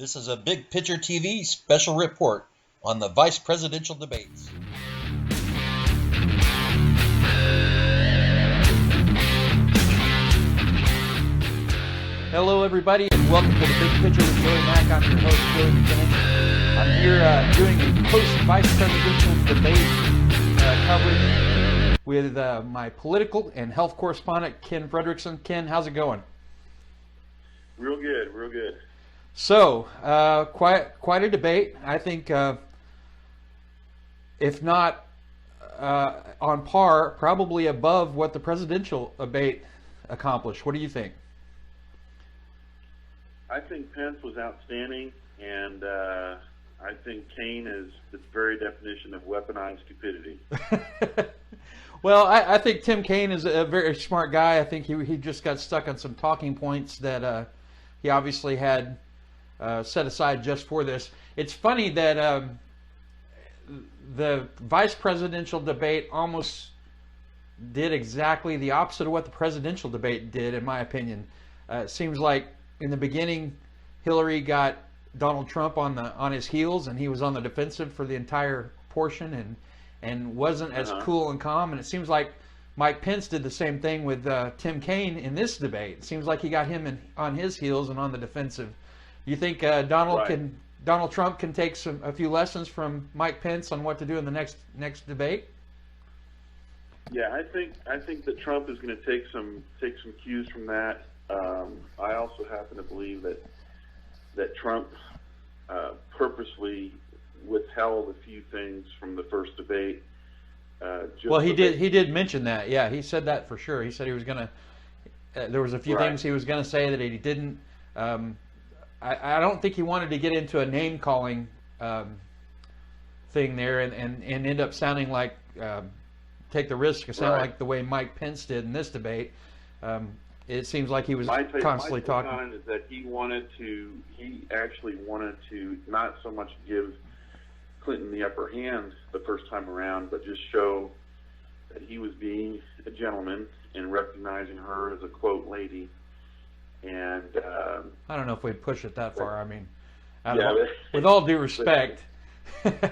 This is a Big Picture TV special report on the vice presidential debates. Hello, everybody, and welcome to the Big Picture with Joey Mack. I'm your host, Joey McKinnon. I'm here doing a post-vice presidential debate coverage with my political and health correspondent, Ken Fredrickson. Ken, how's it going? Real good, real good. So, quite a debate. I think, if not on par, probably above what the presidential debate accomplished. What do you think? I think Pence was outstanding, and I think Kaine is the very definition of weaponized stupidity. Well, I think Tim Kaine is a very smart guy. I think he just got stuck on some talking points that he obviously had set aside just for this. It's funny that the vice presidential debate almost did exactly the opposite of what the presidential debate did, in my opinion. It seems like in the beginning, Hillary got Donald Trump on his heels, and he was on the defensive for the entire portion, and wasn't as cool and calm. And it seems like Mike Pence did the same thing with Tim Kaine in this debate. It seems like he got him on his heels and on the defensive. You think Donald Trump can take a few lessons from Mike Pence on what to do in the next debate? Yeah, I think that Trump is going to take some cues from that. I also happen to believe that Trump purposely withheld a few things from the first debate. Well, he did mention that. Yeah, he said that for sure. He said he was going to. There was a few things he was going to say that he didn't. I don't think he wanted to get into a name calling thing there and end up sounding like take the risk of sounding like the way Mike Pence did in this debate. It seems like he was constantly talking. My take on it is that he actually wanted to not so much give Clinton the upper hand the first time around, but just show that he was being a gentleman and recognizing her as a quote lady. And I don't know if we'd push it that far. I mean, with all due respect, and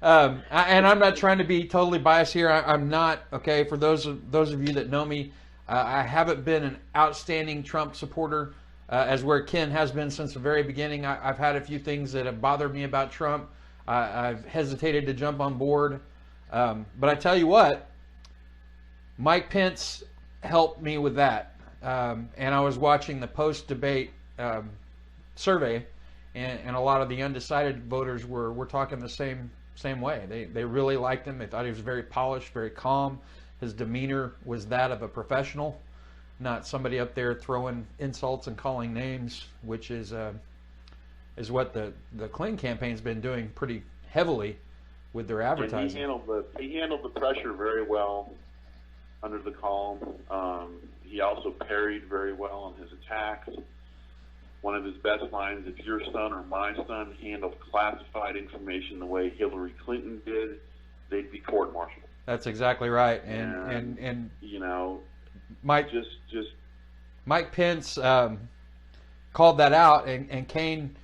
I'm not trying to be totally biased here. I'm not. Okay, for those of you that know me, I haven't been an outstanding Trump supporter, as where Ken has been since the very beginning. I've had a few things that have bothered me about Trump. I've hesitated to jump on board, but I tell you what, Mike Pence helped me with that. And I was watching the post-debate survey, and a lot of the undecided voters were talking the same way. They really liked him. They thought he was very polished, very calm. His demeanor was that of a professional, not somebody up there throwing insults and calling names, which is what the Clinton campaign's been doing pretty heavily with their advertising. And he handled the pressure very well under the calm. He also parried very well on his attacks. One of his best lines, if your son or my son handled classified information the way Hillary Clinton did, they'd be court-martialed. That's exactly right. And you know, Mike Pence called that out, and Kaine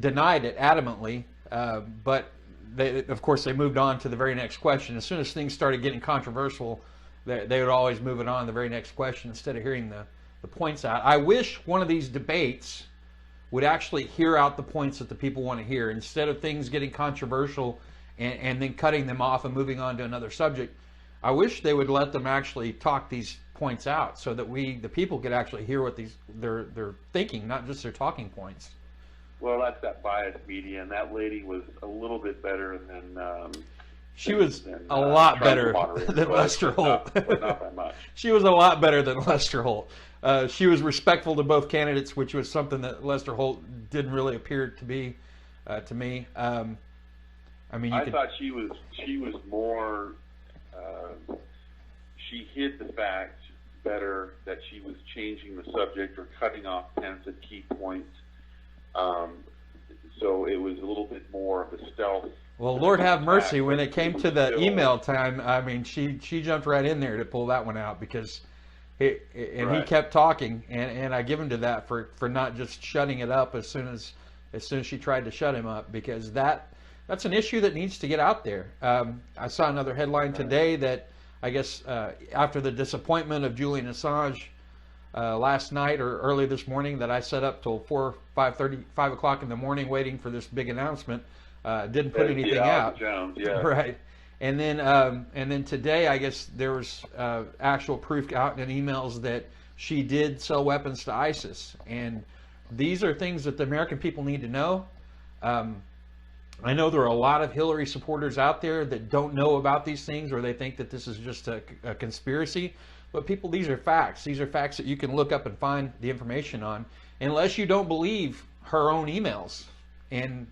denied it adamantly. But of course, they moved on to the very next question. As soon as things started getting controversial, they would always move it on to the very next question instead of hearing the points out. I wish one of these debates would actually hear out the points that the people want to hear, instead of things getting controversial and then cutting them off and moving on to another subject. I wish they would let them actually talk these points out so that the people could actually hear what they're thinking, not just their talking points. Well, that's that biased media, and that lady was a little bit better than. She was a lot better than Lester Holt. But not by much. She was a lot better than Lester Holt. She was respectful to both candidates, which was something that Lester Holt didn't really appear to be to me. I thought she was more. She hid the fact better that she was changing the subject or cutting off Pence at key points. So it was a little bit more of a stealth. Well, Lord have mercy, when it came to the email time, I mean, she jumped right in there to pull that one out, because he kept talking, and I give him to that for not just shutting it up as soon as as soon as she tried to shut him up, because that's an issue that needs to get out there. I saw another headline today that I guess after the disappointment of Julian Assange last night or early this morning, that I set up till 5 o'clock in the morning waiting for this big announcement, didn't put anything out. Jones, yeah. Right. And then today, I guess there was actual proof out in emails that she did sell weapons to ISIS. And these are things that the American people need to know. I know there are a lot of Hillary supporters out there that don't know about these things, or they think that this is just a conspiracy. But people, these are facts. These are facts that you can look up and find the information on, unless you don't believe her own emails. And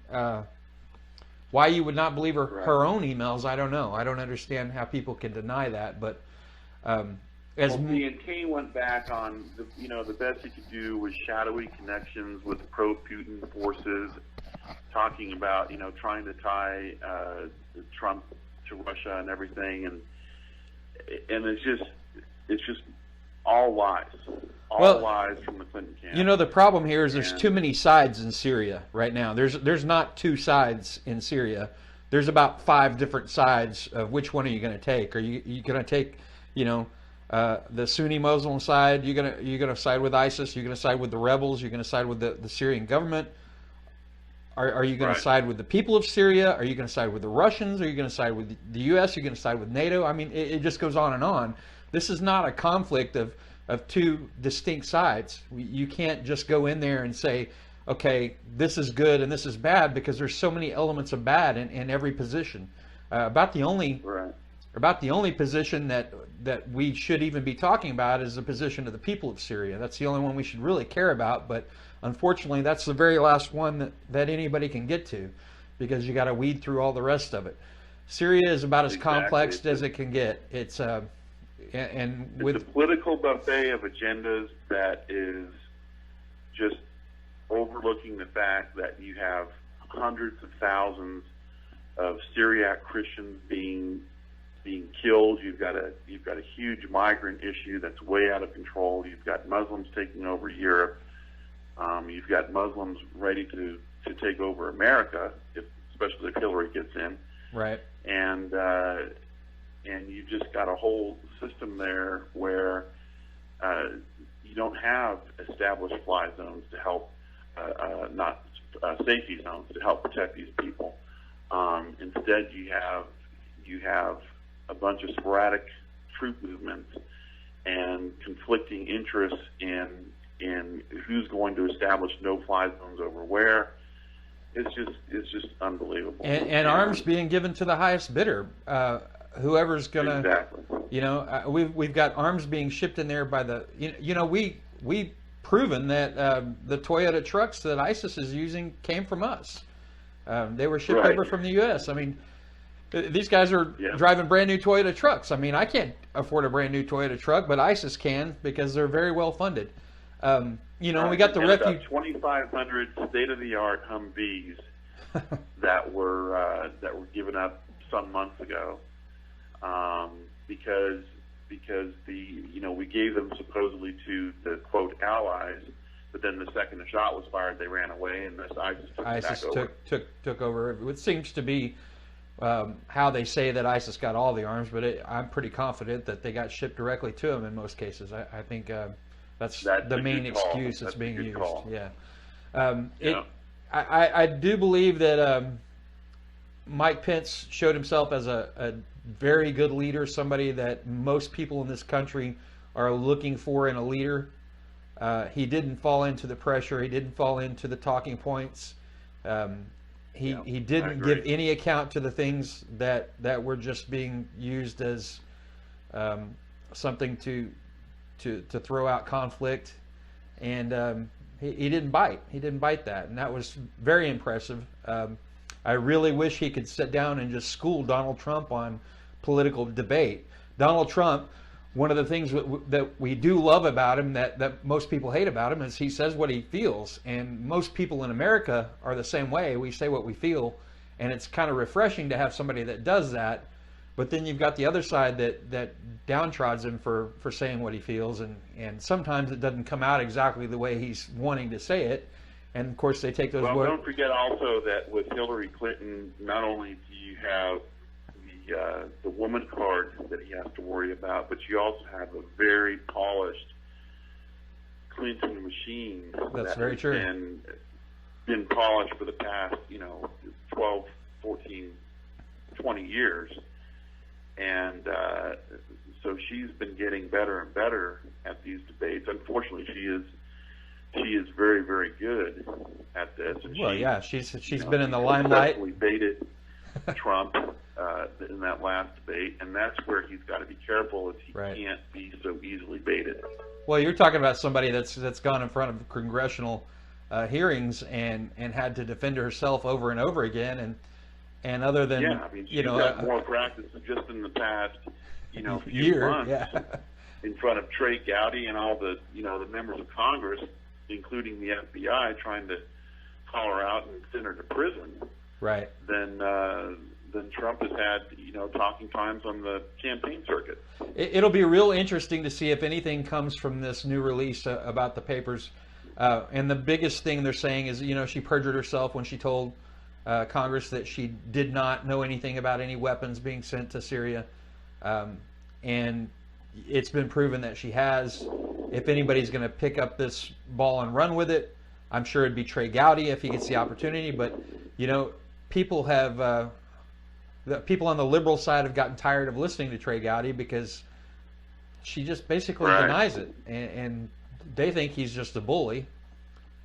why you would not believe her own emails, I don't know. I don't understand how people can deny that. But and Kaine went back on the best he could do was shadowy connections with pro-Putin forces, talking about trying to tie Trump to Russia and everything, and it's just all lies. All lies from the Clinton camp. The problem here is there's too many sides in Syria right now. There's not two sides in Syria. There's about 5 different sides of which one are you going to take. Are you going to take, the Sunni Muslim side? You're going to side with ISIS? You're going to side with the rebels? You're going to side with the Syrian government? Are you going to side with the people of Syria? Are you going to side with the Russians? Are you going to side with the U.S.? Are you going to side with NATO? I mean, it just goes on and on. This is not a conflict of two distinct sides. You can't just go in there and say, okay, this is good and this is bad, because there's so many elements of bad in every position. About the only position that we should even be talking about is the position of the people of Syria. That's the only one we should really care about, but unfortunately that's the very last one that anybody can get to, because you got to weed through all the rest of it. Syria is about as complex as it can get. It's a political buffet of agendas that is just overlooking the fact that you have hundreds of thousands of Syriac Christians being killed. You've got a huge migrant issue that's way out of control. You've got Muslims taking over Europe. You've got Muslims ready to take over America, especially if Hillary gets in. Right. And you've just got a whole system there where you don't have established fly zones to help, not safety zones to help protect these people. Instead, you have a bunch of sporadic troop movements and conflicting interests in who's going to establish no-fly zones over where. It's just unbelievable. And arms being given to the highest bidder. Whoever's gonna, exactly. We've got arms being shipped in there by the, we've proven that the Toyota trucks that ISIS is using came from us. They were shipped over from the U.S. I mean, these guys are driving brand new Toyota trucks. I mean, I can't afford a brand new Toyota truck, but ISIS can, because they're very well funded. We got the about 2,500 state-of-the-art Humvees that were given up some months ago. Because we gave them supposedly to the quote allies, but then the second the shot was fired, they ran away, and ISIS took over. It seems to be how they say that ISIS got all the arms, but I'm pretty confident that they got shipped directly to them in most cases. I think that's the main excuse that's being used. Yeah. I do believe that Mike Pence showed himself as a very good leader, somebody that most people in this country are looking for in a leader. He didn't fall into the pressure. He didn't fall into the talking points. He didn't give any account to the things that were just being used as something to throw out conflict, and he didn't bite. He didn't bite that, and that was very impressive. I really wish he could sit down and just school Donald Trump on political debate. Donald Trump, one of the things that we do love about him, that most people hate about him, is he says what he feels. And most people in America are the same way. We say what we feel, and it's kind of refreshing to have somebody that does that. But then you've got the other side that downtrods him for saying what he feels, and sometimes it doesn't come out exactly the way he's wanting to say it. And of course, they take those. Well, don't forget also that with Hillary Clinton, not only do you have the woman card that he has to worry about, but you also have a very polished Clinton machine. That's very true. Been polished for the past, 12, 14, 20 years. And so she's been getting better and better at these debates. Unfortunately, she is very, very good at this. And she's been in the limelight. She baited Trump in that last debate, and that's where he's got to be careful, is he can't be so easily baited. Well, you're talking about somebody that's gone in front of congressional hearings and had to defend herself over and over again, and other than she's got more practice just in the past few months in front of Trey Gowdy and all the the members of Congress, including the FBI, trying to call her out and send her to prison. Right. Then Trump has had talking times on the campaign circuit. It'll be real interesting to see if anything comes from this new release about the papers. And the biggest thing they're saying is she perjured herself when she told Congress that she did not know anything about any weapons being sent to Syria, and it's been proven that she has. If anybody's going to pick up this ball and run with it, I'm sure it'd be Trey Gowdy if he gets the opportunity. But people have the people on the liberal side have gotten tired of listening to Trey Gowdy because she just basically denies it, and they think he's just a bully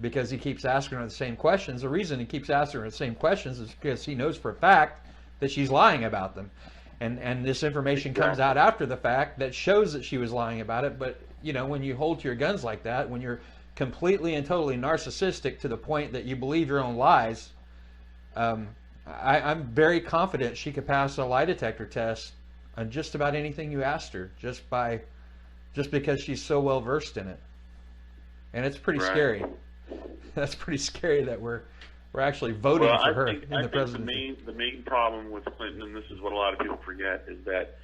because he keeps asking her the same questions. The reason he keeps asking her the same questions is because he knows for a fact that she's lying about them, and this information comes out after the fact that shows that she was lying about it. But when you hold to your guns like that, when you're completely and totally narcissistic to the point that you believe your own lies, I'm very confident she could pass a lie detector test on just about anything you asked her, just because she's so well versed in it. And it's pretty scary. That's pretty scary that we're actually voting for her in the presidency. The main problem with Clinton, and this is what a lot of people forget, is that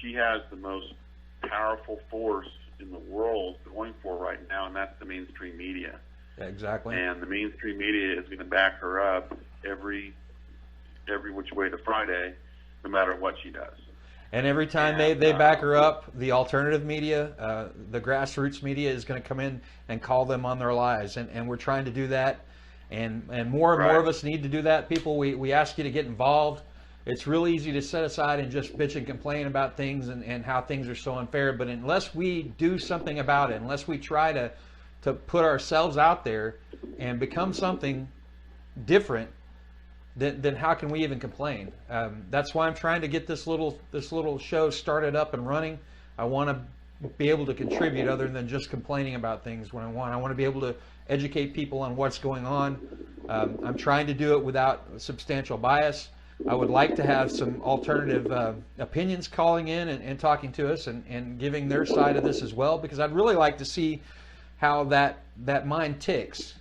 she has the most powerful force in the world going for right now, and that's the mainstream media. Yeah, exactly. And the mainstream media is going to back her up every which way to Friday, no matter what she does. And every time they back her up, the alternative media, the grassroots media is going to come in and call them on their lies. And we're trying to do that. And more and more of us need to do that. People, we ask you to get involved. It's really easy to set aside and just bitch and complain about things and how things are so unfair. But unless we do something about it, unless we try to put ourselves out there and become something different, then how can we even complain? That's why I'm trying to get this little show started up and running. I want to be able to contribute other than just complaining about things when I want. I want to be able to educate people on what's going on. I'm trying to do it without substantial bias. I would like to have some alternative opinions calling in and talking to us and giving their side of this as well, because I'd really like to see how that mind ticks.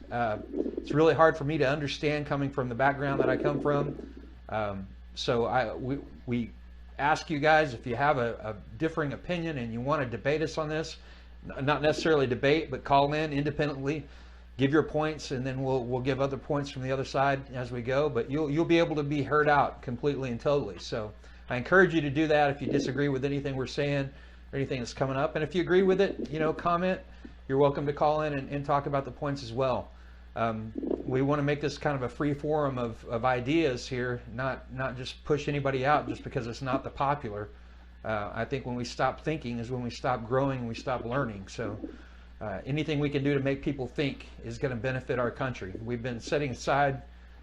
It's really hard for me to understand coming from the background that I come from. So we ask you guys, if you have a differing opinion and you want to debate us on this, not necessarily debate, but call in independently, give your points, and then we'll give other points from the other side as we go. But you'll be able to be heard out completely and totally. So I encourage you to do that if you disagree with anything we're saying or anything that's coming up. And if you agree with it, comment. You're welcome to call in and talk about the points as well. We want to make this kind of a free forum of ideas here, not just push anybody out just because it's not the popular. I think when we stop thinking is when we stop growing and we stop learning. So anything we can do to make people think is going to benefit our country. We've been setting aside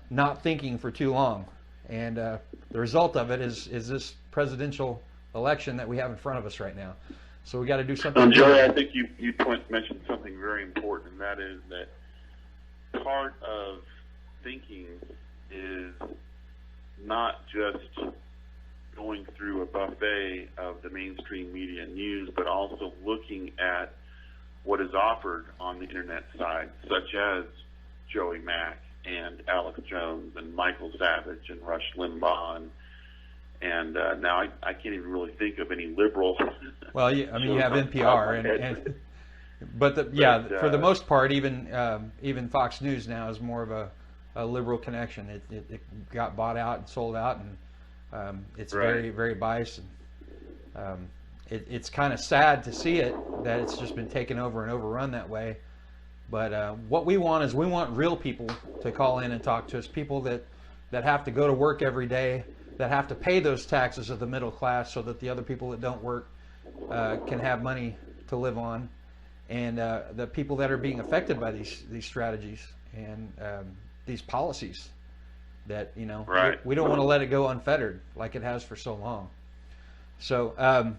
not thinking for too long, and the result of it is this presidential election that we have in front of us right now. So we got to do something. Joey, I think you mentioned something very important, and that is that part of thinking is not just going through a buffet of the mainstream media news, but also looking at what is offered on the internet side, such as Joey Mack and Alex Jones and Michael Savage and Rush Limbaugh and now I can't even really think of any liberal. Well, you have NPR But for the most part, even Fox News now is more of a liberal connection. It got bought out and sold out, and it's very, very biased. And, it's kind of sad to see that it's just been taken over and overrun that way. But what we want is real people to call in and talk to us, people that have to go to work every day, that have to pay those taxes of the middle class so that the other people that don't work can have money to live on, and the people that are being affected by these strategies and these policies that, we don't want to let it go unfettered like it has for so long. So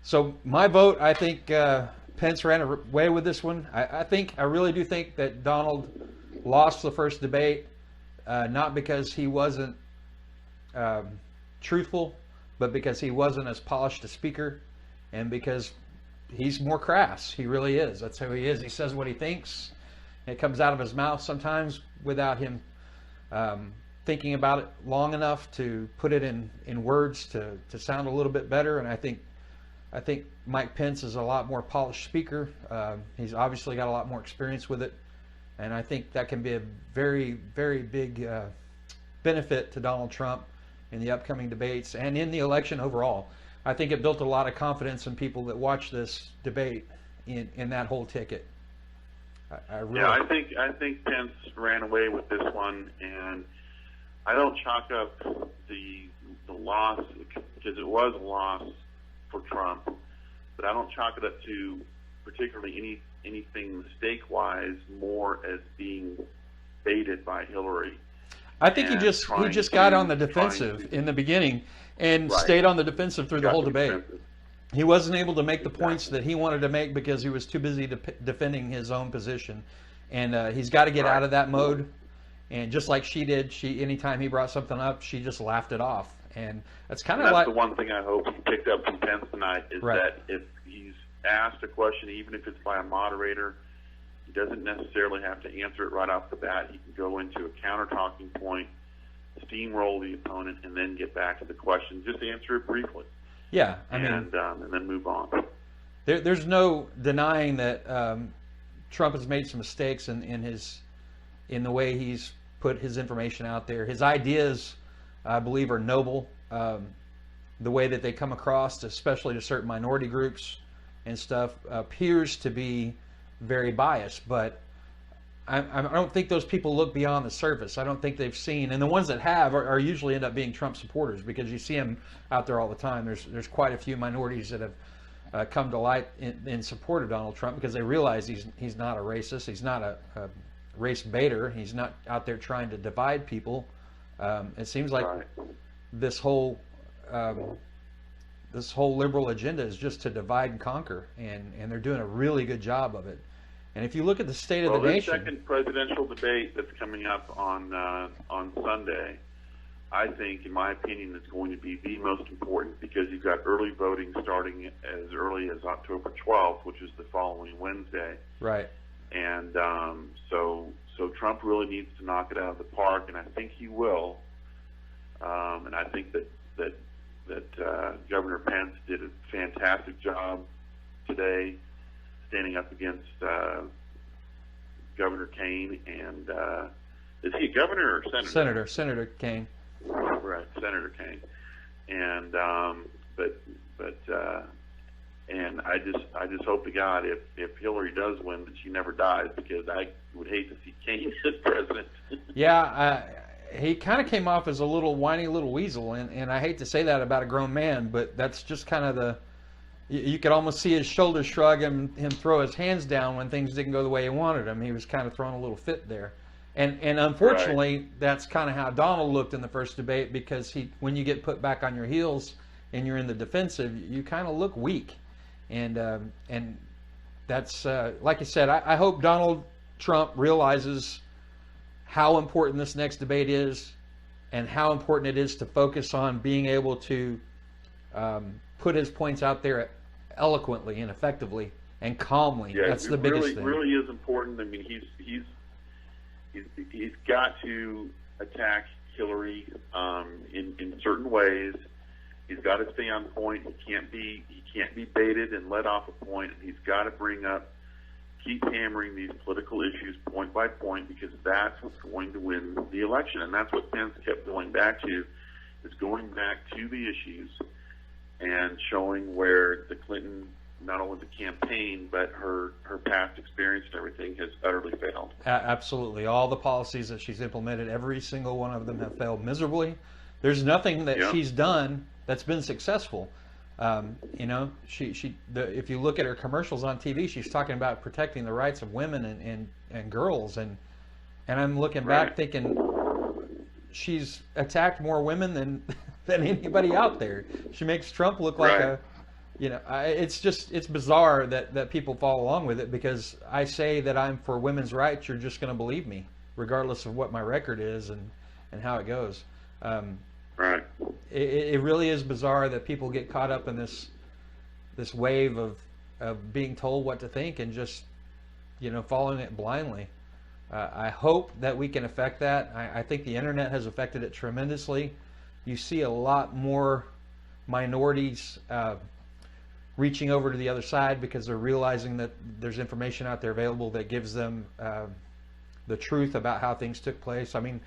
so my vote, I think Pence ran away with this one. I really do think that Donald lost the first debate, not because he wasn't truthful, but because he wasn't as polished a speaker, and because he's more crass. He really is. That's who he is. He says what he thinks. It comes out of his mouth sometimes without him thinking about it long enough to put it in words to sound a little bit better. And I think Mike Pence is a lot more polished speaker. He's obviously got a lot more experience with it, and I think that can be a very, very big benefit to Donald Trump in the upcoming debates and in the election overall. I think it built a lot of confidence in people that watch this debate in that whole ticket. I think Pence ran away with this one, and I don't chalk up the loss, because it was a loss for Trump, but I don't chalk it up to particularly anything mistake-wise, more as being baited by Hillary. I think he just got on the defensive in the beginning and stayed on the defensive through the whole debate. He wasn't able to make the points that he wanted to make because he was too busy defending his own position, and he's got to get out of that mode. And just like she did, anytime he brought something up, she just laughed it off. And that's kind of like the one thing I hope he picked up from Pence tonight is that if he's asked a question, even if it's by a moderator, he doesn't necessarily have to answer it right off the bat. He can go into a counter talking point, steamroll the opponent, and then get back to the question. Just answer it briefly. Yeah, and then move on. There's no denying that Trump has made some mistakes in the way he's put his information out there. His ideas, I believe, are noble. The way that they come across, especially to certain minority groups and stuff, appears to be very biased. But I don't think those people look beyond the surface. I don't think they've seen, and the ones that have are usually end up being Trump supporters, because you see them out there all the time. There's quite a few minorities that have come to light in support of Donald Trump, because they realize he's not a racist. He's not a race baiter. He's not out there trying to divide people. It seems like this whole liberal agenda is just to divide and conquer, and they're doing a really good job of it. And if you look at the state of the nation, the second presidential debate that's coming up on Sunday, I think, in my opinion, is going to be the most important, because you've got early voting starting as early as October 12th, which is the following Wednesday. Right. And so Trump really needs to knock it out of the park, and I think he will. And I think that Governor Pence did a fantastic job today, standing up against Governor Kaine. And is he a governor or senator? Senator Kaine. Right, Senator Kaine. And and I just hope to God if Hillary does win, that she never dies, because I would hate to see Kaine as president. Yeah, he kind of came off as a little whiny little weasel, and I hate to say that about a grown man, but that's just kind of you could almost see his shoulders shrug and him throw his hands down when things didn't go the way he wanted them. He was kind of throwing a little fit there. And unfortunately, that's kind of how Donald looked in the first debate, because when you get put back on your heels and you're in the defensive, you kind of look weak. And that's, like I said, I hope Donald Trump realizes how important this next debate is, and how important it is to focus on being able to put his points out there eloquently and effectively and calmly. Yeah, that's the biggest thing. It really is important. I mean, he's got to attack Hillary in certain ways. He's got to stay on point. He can't be baited and let off a point. And he's got to bring up keep hammering these political issues point by point, because that's what's going to win the election. And that's what Pence kept going back to, is going back to the issues and showing where the Clinton, not only the campaign, but her past experience and everything has utterly failed. Absolutely. All the policies that she's implemented, every single one of them have failed miserably. There's nothing that she's done that's been successful. You know, if you look at her commercials on TV, she's talking about protecting the rights of women and girls, and I'm looking back thinking she's attacked more women than anybody out there. She makes Trump look like a, you know, it's bizarre that people follow along with it, because I say that I'm for women's rights. You're just going to believe me, regardless of what my record is and how it goes. Right. It really is bizarre that people get caught up in this wave of being told what to think and just, you know, following it blindly. I hope that we can affect that. I think the internet has affected it tremendously. You see a lot more minorities reaching over to the other side because they're realizing that there's information out there available that gives them the truth about how things took place. I mean,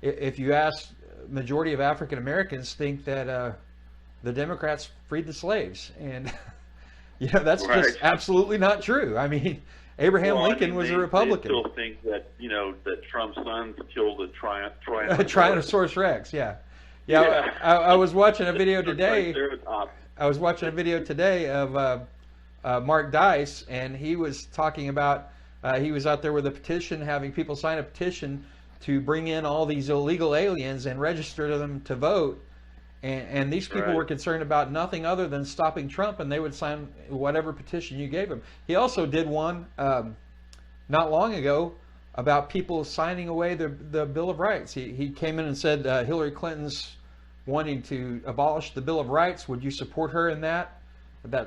if you ask, majority of African Americans think that the Democrats freed the slaves, and you know, that's just absolutely not true. I mean, Abraham Lincoln was a Republican. They still think that, you know, that Trump's sons killed a Tyrannosaurus Rex. Yeah. I was watching a video today. I was watching a video today of Mark Dice, and he was talking about he was out there with a petition, having people sign a petition to bring in all these illegal aliens and register them to vote. And these people were concerned about nothing other than stopping Trump, and they would sign whatever petition you gave them. He also did one not long ago about people signing away the Bill of Rights. He came in and said Hillary Clinton's wanting to abolish the Bill of Rights. Would you support her in that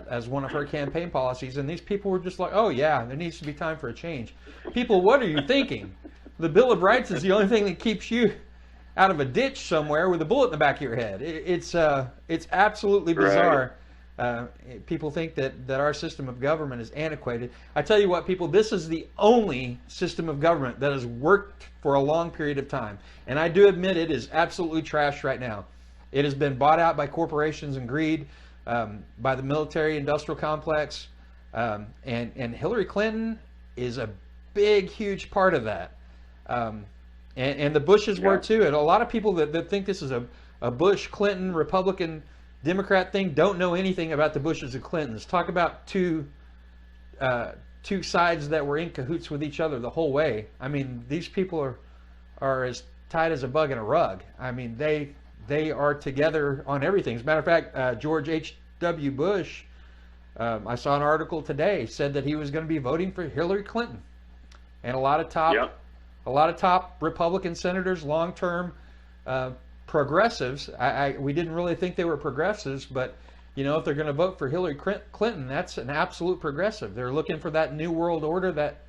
as one of her campaign policies? And these people were just like, oh yeah, there needs to be time for a change. People, what are you thinking? The Bill of Rights is the only thing that keeps you out of a ditch somewhere with a bullet in the back of your head. It's absolutely bizarre. People think that our system of government is antiquated. I tell you what, people, this is the only system of government that has worked for a long period of time. And I do admit it is absolutely trashed right now. It has been bought out by corporations and greed, by the military-industrial complex, and Hillary Clinton is a big, huge part of that. And the Bushes were too. And a lot of people that think this is a Bush, Clinton, Republican, Democrat thing don't know anything about the Bushes and Clintons. Talk about two sides that were in cahoots with each other the whole way. I mean, these people are as tight as a bug in a rug. I mean, they are together on everything. As a matter of fact, George H.W. Bush, I saw an article today, said that he was going to be voting for Hillary Clinton. And a lot of top Republican senators, long-term progressives. We didn't really think they were progressives, but you know, if they're going to vote for Hillary Clinton, that's an absolute progressive. They're looking for that new world order, that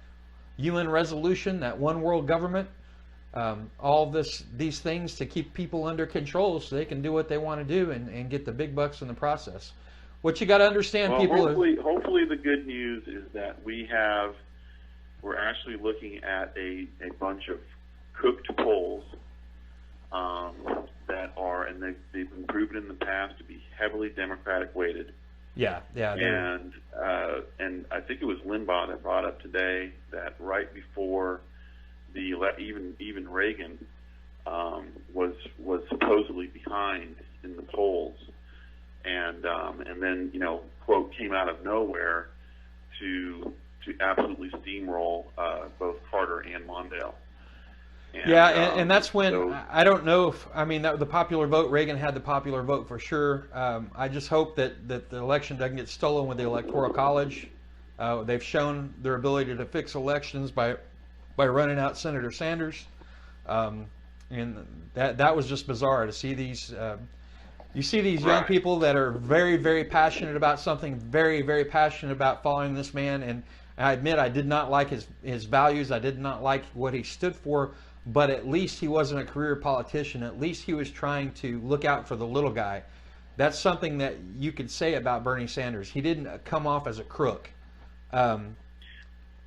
UN resolution, that one world government, all these things to keep people under control so they can do what they want to do and get the big bucks in the process. What you got to understand, people. Hopefully, the good news is that we're actually looking at a bunch of cooked polls that are, and they've been proven in the past to be heavily Democratic weighted. Yeah. And I think it was Limbaugh that brought up today that right before even Reagan was supposedly behind in the polls, and then, you know, quote, came out of nowhere to absolutely steamroll both Carter and Mondale. And that's when, I don't know if, I mean, the popular vote, Reagan had the popular vote for sure. I just hope that the election doesn't get stolen with the Electoral College. They've shown their ability to fix elections by running out Senator Sanders. And that was just bizarre to see these. You see these young people that are very, very passionate about something, very, very passionate about following this man. And I admit I did not like his values. I did not like what he stood for. But at least he wasn't a career politician. At least he was trying to look out for the little guy. That's something that you could say about Bernie Sanders. He didn't come off as a crook.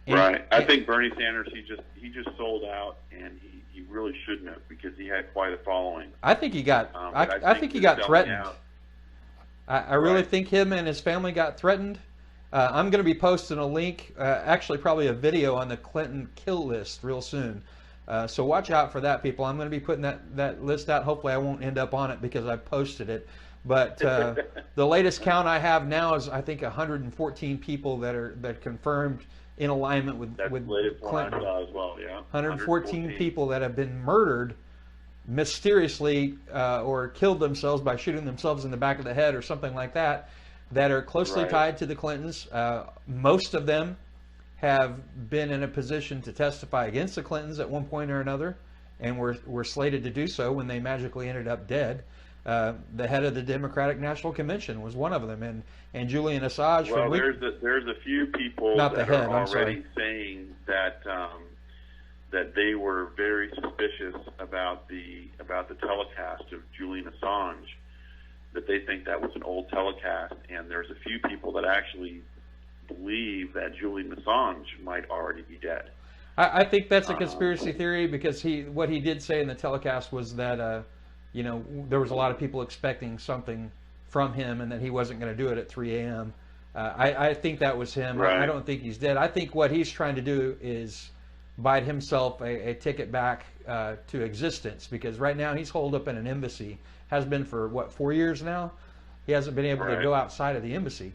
Right. I think Bernie Sanders, he just sold out, and he really shouldn't have, because he had quite a following. I think he got I think he got threatened. I really think him and his family got threatened. I'm going to be posting a link, actually probably a video on the Clinton kill list real soon. So watch out for that, people. I'm going to be putting that list out. Hopefully I won't end up on it because I posted it. But the latest count I have now is, I think, 114 people that confirmed in alignment with Clinton. As well, yeah. 114 people that have been murdered mysteriously or killed themselves by shooting themselves in the back of the head or something like that, that are closely tied to the Clintons. Most of them have been in a position to testify against the Clintons at one point or another, and were slated to do so when they magically ended up dead. The head of the Democratic National Convention was one of them, and Julian Assange. Well, there's a few people that are already saying that that they were very suspicious about the telecast of Julian Assange, that they think that was an old telecast, and there's a few people that actually believe that Julian Assange might already be dead. I think that's a conspiracy theory, because what he did say in the telecast was that there was a lot of people expecting something from him, and that he wasn't going to do it at 3 a.m. I think that was him. Right. I don't think he's dead. I think what he's trying to do is bite himself a ticket back to existence, because right now he's holed up in an embassy, has been for, 4 years now? He hasn't been able to go outside of the embassy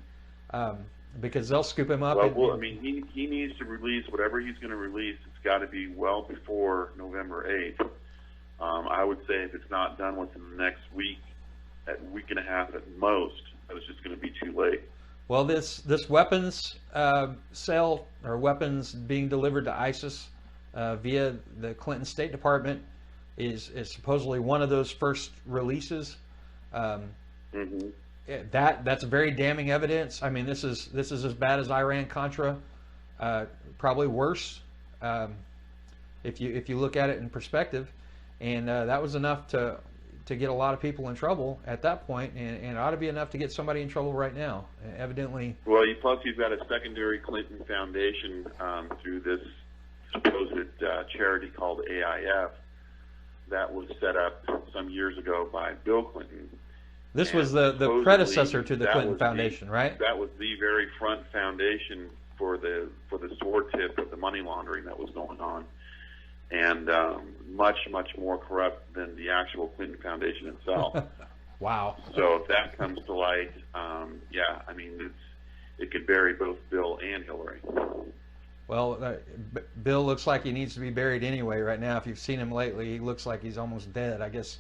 because they'll scoop him up. Well, I mean, he needs to release whatever he's going to release. It's got to be well before November 8th. I would say if it's not done within the next week, week and a half at most, that it's just going to be too late. Well, this weapons sale, or weapons being delivered to ISIS via the Clinton State Department is supposedly one of those first releases. That's very damning evidence. I mean, this is as bad as Iran-Contra, probably worse, if you look at it in perspective. And that was enough to get a lot of people in trouble at that point, and it ought to be enough to get somebody in trouble right now, evidently. Well, plus you've got a secondary Clinton Foundation through this supposed charity called AIF that was set up some years ago by Bill Clinton. This was the predecessor to the Clinton Foundation, right? That was the very front foundation for the sword tip of the money laundering that was going on, and much more corrupt than the actual Clinton Foundation itself. Wow. So if that comes to light, yeah, I mean, it could bury both Bill and Hillary. Well, Bill looks like he needs to be buried anyway right now. If you've seen him lately, he looks like he's almost dead. I guess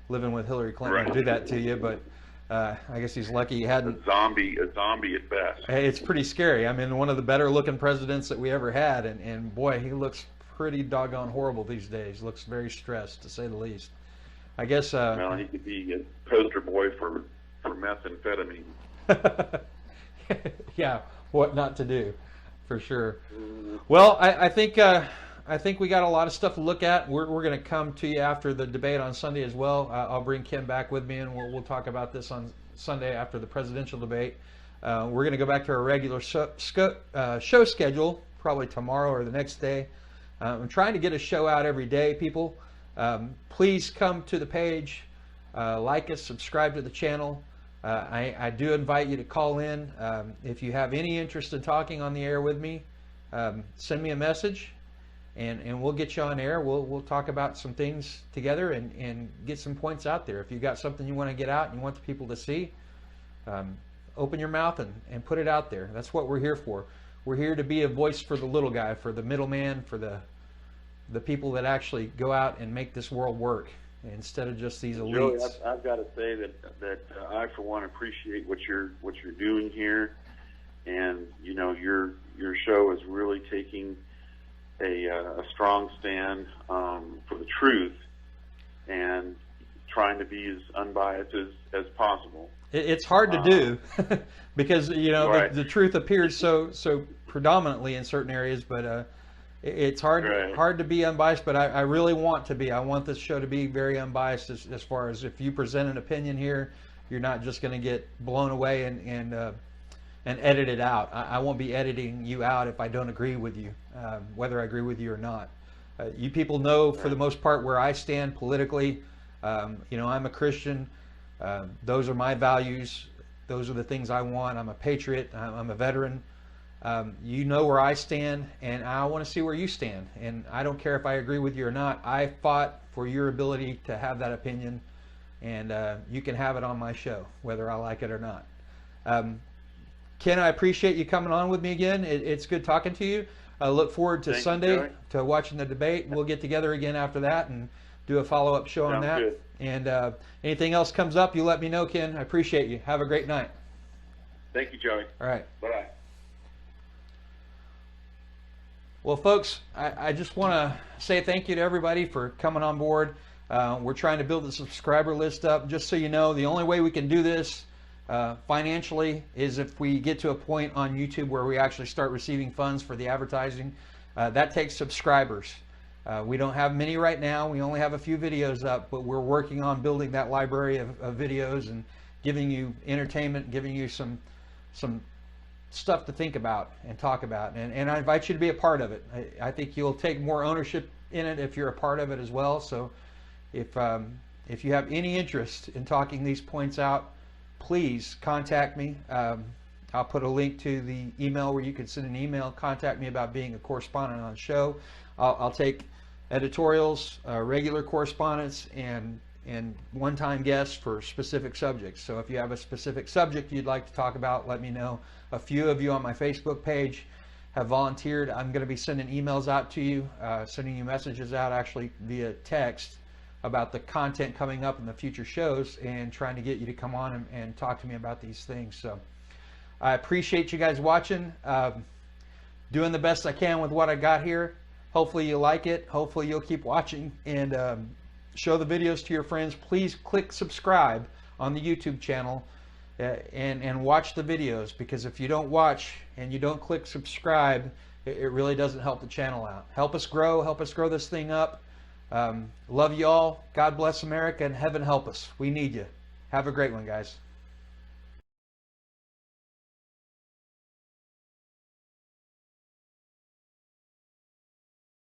living with Hillary Clinton will do that to you, but I guess he's lucky he hadn't. A zombie at best. It's pretty scary. I mean, one of the better looking presidents that we ever had, and boy, he looks pretty doggone horrible these days. Looks very stressed, to say the least. I guess. Well, he could be a poster boy for methamphetamine. Yeah, what not to do, for sure. Well, I think we got a lot of stuff to look at. We're going to come to you after the debate on Sunday as well. I'll bring Kim back with me, and we'll talk about this on Sunday after the presidential debate. We're going to go back to our regular show schedule, probably tomorrow or the next day. I'm trying to get a show out every day, people. Please come to the page, like us, subscribe to the channel. I do invite you to call in. If you have any interest in talking on the air with me, send me a message, and we'll get you on air. We'll talk about some things together and get some points out there. If you've got something you want to get out and you want the people to see, open your mouth and put it out there. That's what we're here for. We're here to be a voice for the little guy, for the middleman, for the people that actually go out and make this world work, instead of just these elites. Joey, I've got to say that I, for one, appreciate what you're doing here, and your show is really taking a strong stand for the truth and trying to be as unbiased as possible. It's hard to do because the truth appears so predominantly in certain areas, but it's hard to be unbiased. But I really want to be. I want this show to be very unbiased as far as if you present an opinion here, you're not just going to get blown away and and edit it out. I won't be editing you out if I don't agree with you, whether I agree with you or not. You people know, for the most part, where I stand politically. You know, I'm a Christian. Those are my values. Those are the things I want. I'm a patriot. I'm a veteran. You know where I stand, and I want to see where you stand. And I don't care if I agree with you or not. I fought for your ability to have that opinion, and you can have it on my show, whether I like it or not. Ken, I appreciate you coming on with me again. It's good talking to you. I look forward to Sunday to watching the debate. We'll get together again after that and do a follow-up show on that. Good. And anything else comes up, you let me know, Ken. I appreciate you. Have a great night. Thank you, Joey. All right. Bye-bye. Well, folks, I just want to say thank you to everybody for coming on board. We're trying to build the subscriber list up. Just so you know, the only way we can do this financially is if we get to a point on YouTube where we actually start receiving funds for the advertising. That takes subscribers. We don't have many right now. We only have a few videos up, but we're working on building that library of videos and giving you entertainment, giving you some stuff to think about and talk about. And I invite you to be a part of it. I think you'll take more ownership in it if you're a part of it as well. So if you have any interest in talking these points out, please contact me. I'll put a link to the email where you can send an email, contact me about being a correspondent on the show. I'll take editorials, regular correspondence, and one-time guests for specific subjects. So if you have a specific subject you'd like to talk about, let me know. A few of you on my Facebook page have volunteered. I'm going to be sending emails out to you, sending you messages out actually via text about the content coming up in the future shows, and trying to get you to come on and talk to me about these things. So I appreciate you guys watching. Doing the best I can with what I got here. Hopefully you like it. Hopefully you'll keep watching and show the videos to your friends. Please click subscribe on the YouTube channel and watch the videos, because if you don't watch and you don't click subscribe, it really doesn't help the channel out. Help us grow this thing up. Love you all. God bless America, and heaven help us. We need you. Have a great one, guys.